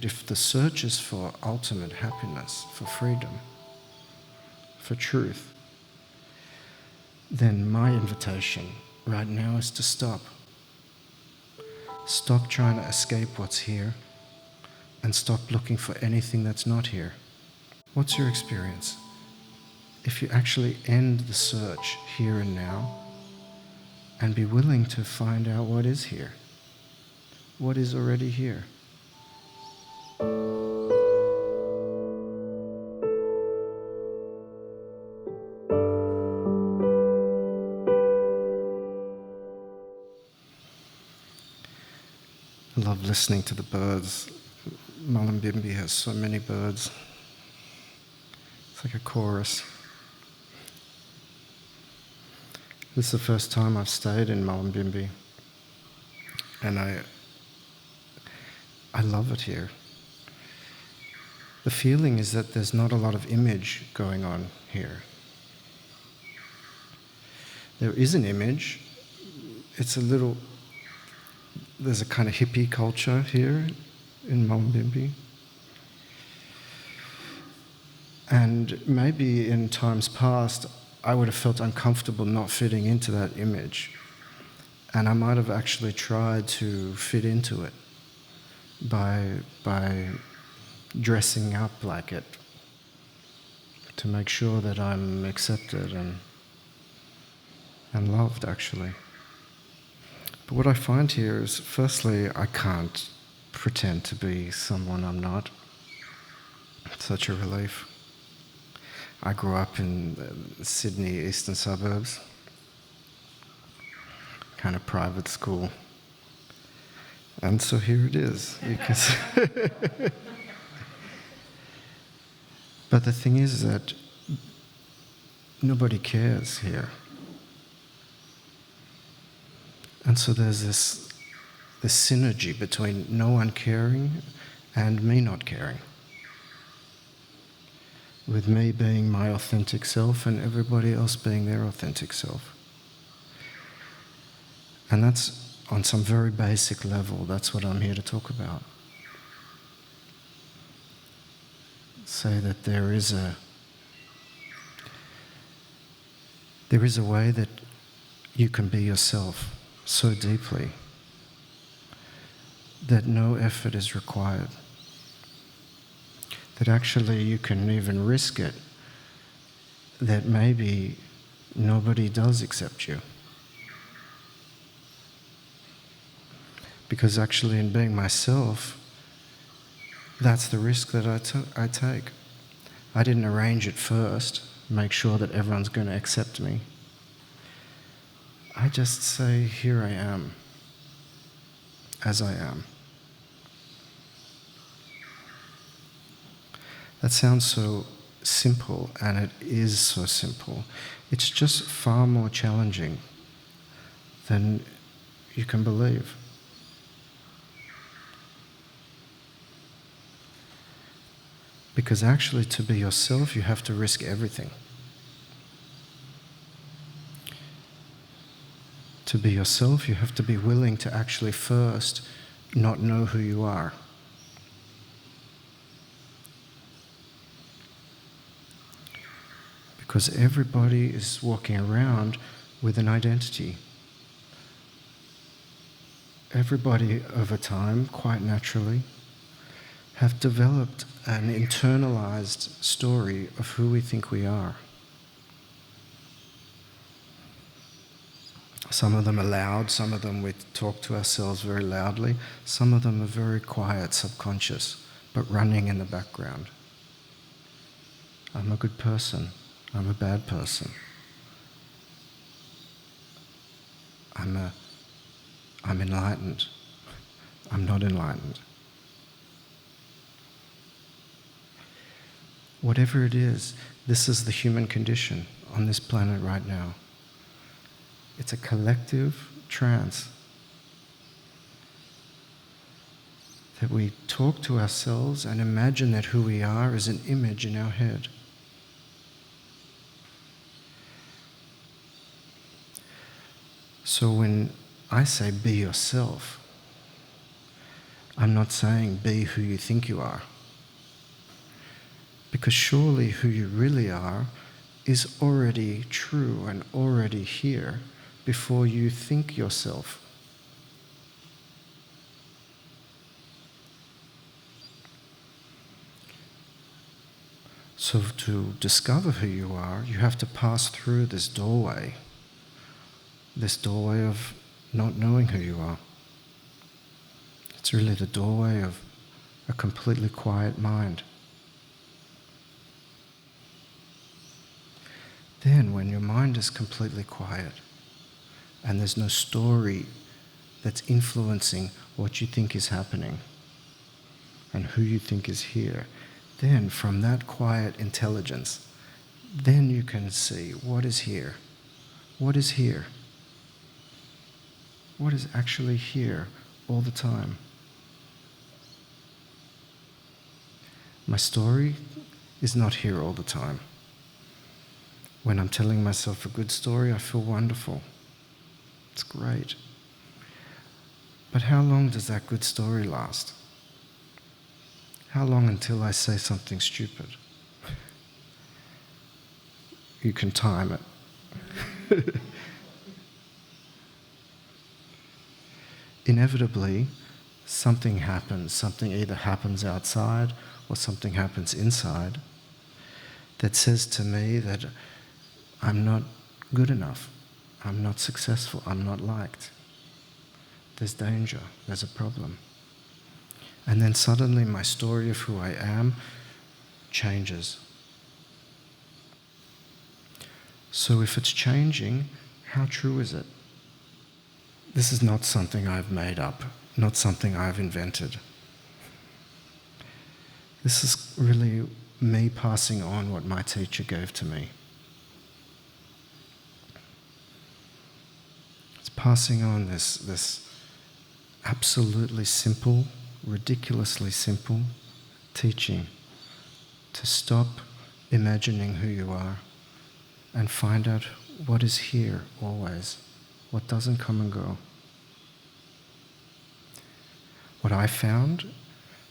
if the search is for ultimate happiness, for freedom, for truth, then my invitation right now is to stop. Stop trying to escape what's here and stop looking for anything that's not here. What's your experience? If you actually end the search here and now and be willing to find out what is here, what is already here. I love listening to the birds. Mullumbimby has so many birds. It's like a chorus. This is the first time I've stayed in Mullumbimby, and I love it here. The feeling is that there's not a lot of image going on here. There is an image. There's a kind of hippie culture here in Mullumbimby. And maybe in times past, I would have felt uncomfortable not fitting into that image. And I might have actually tried to fit into it by dressing up like it to make sure that I'm accepted and loved, actually. But what I find here is, firstly, I can't pretend to be someone I'm not. It's such a relief. I grew up in the Sydney eastern suburbs, kind of private school. And so here it is. You can see. But the thing is that nobody cares here. And so there's this synergy between no one caring and me not caring. With me being my authentic self and everybody else being their authentic self. And that's on some very basic level, that's what I'm here to talk about. Say that there is a way that you can be yourself so deeply that no effort is required. That actually you can even risk it, that maybe nobody does accept you. Because actually in being myself, that's the risk that I take. I didn't arrange it first, make sure that everyone's going to accept me. I just say, here I am, as I am. That sounds so simple, and it is so simple. It's just far more challenging than you can believe. Because actually, to be yourself, you have to risk everything. To be yourself, you have to be willing to actually first not know who you are. Because everybody is walking around with an identity. Everybody, over time, quite naturally, have developed an internalized story of who we think we are. Some of them are loud, some of them we talk to ourselves very loudly, some of them are very quiet, subconscious, but running in the background. I'm a good person. I'm a bad person. I'm enlightened. I'm not enlightened. Whatever it is, this is the human condition on this planet right now. It's a collective trance that we talk to ourselves and imagine that who we are is an image in our head. So when I say be yourself, I'm not saying be who you think you are. Because surely who you really are is already true and already here before you think yourself. So to discover who you are, you have to pass through this doorway of not knowing who you are. It's really the doorway of a completely quiet mind. Then when your mind is completely quiet and there's no story that's influencing what you think is happening and who you think is here, then from that quiet intelligence, then you can see what is here. What is here? What is actually here all the time? My story is not here all the time. When I'm telling myself a good story, I feel wonderful. It's great. But how long does that good story last? How long until I say something stupid? You can time it. Inevitably, something happens. Something either happens outside or something happens inside that says to me that I'm not good enough, I'm not successful, I'm not liked. There's danger, there's a problem. And then suddenly my story of who I am changes. So if it's changing, how true is it? This is not something I've made up, not something I've invented. This is really me passing on what my teacher gave to me. It's passing on this absolutely simple, ridiculously simple teaching to stop imagining who you are and find out what is here always, what doesn't come and go. What I found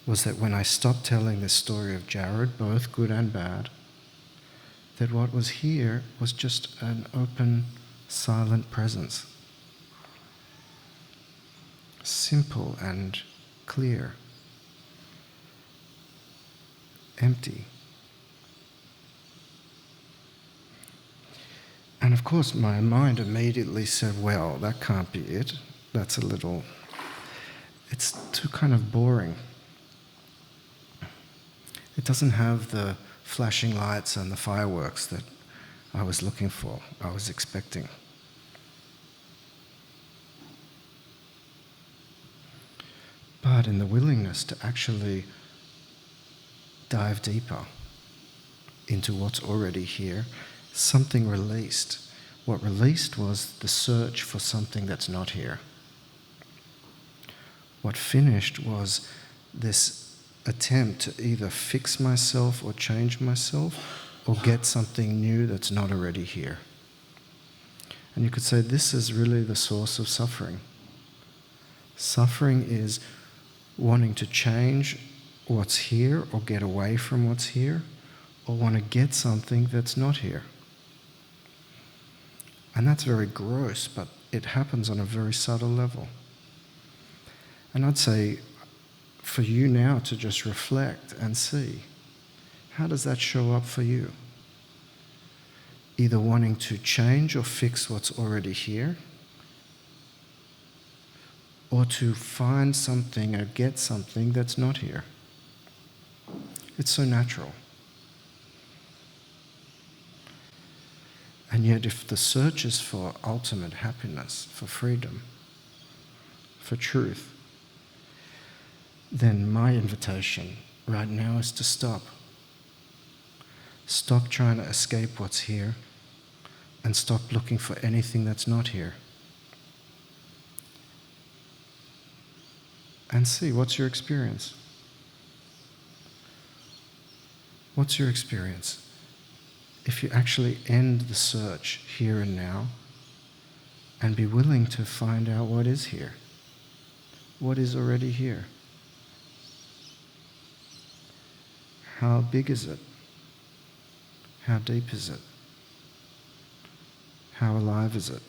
was that when I stopped telling this story of Jared, both good and bad, that what was here was just an open, silent presence. Simple and clear. Empty. And of course my mind immediately said, well, that can't be it. That's it's too kind of boring. It doesn't have the flashing lights and the fireworks that I was looking for, I was expecting. But in the willingness to actually dive deeper into what's already here, something released. What released was the search for something that's not here. What finished was this attempt to either fix myself or change myself or get something new that's not already here. And you could say this is really the source of suffering. Suffering is wanting to change what's here or get away from what's here or want to get something that's not here. And that's very gross, but it happens on a very subtle level. And I'd say for you now to just reflect and see, how does that show up for you? Either wanting to change or fix what's already here, or to find something or get something that's not here. It's so natural. And yet if the search is for ultimate happiness, for freedom, for truth, then my invitation right now is to stop. Stop trying to escape what's here and stop looking for anything that's not here. And see, what's your experience? What's your experience? If you actually end the search here and now and be willing to find out what is here, what is already here. How big is it? How deep is it? How alive is it?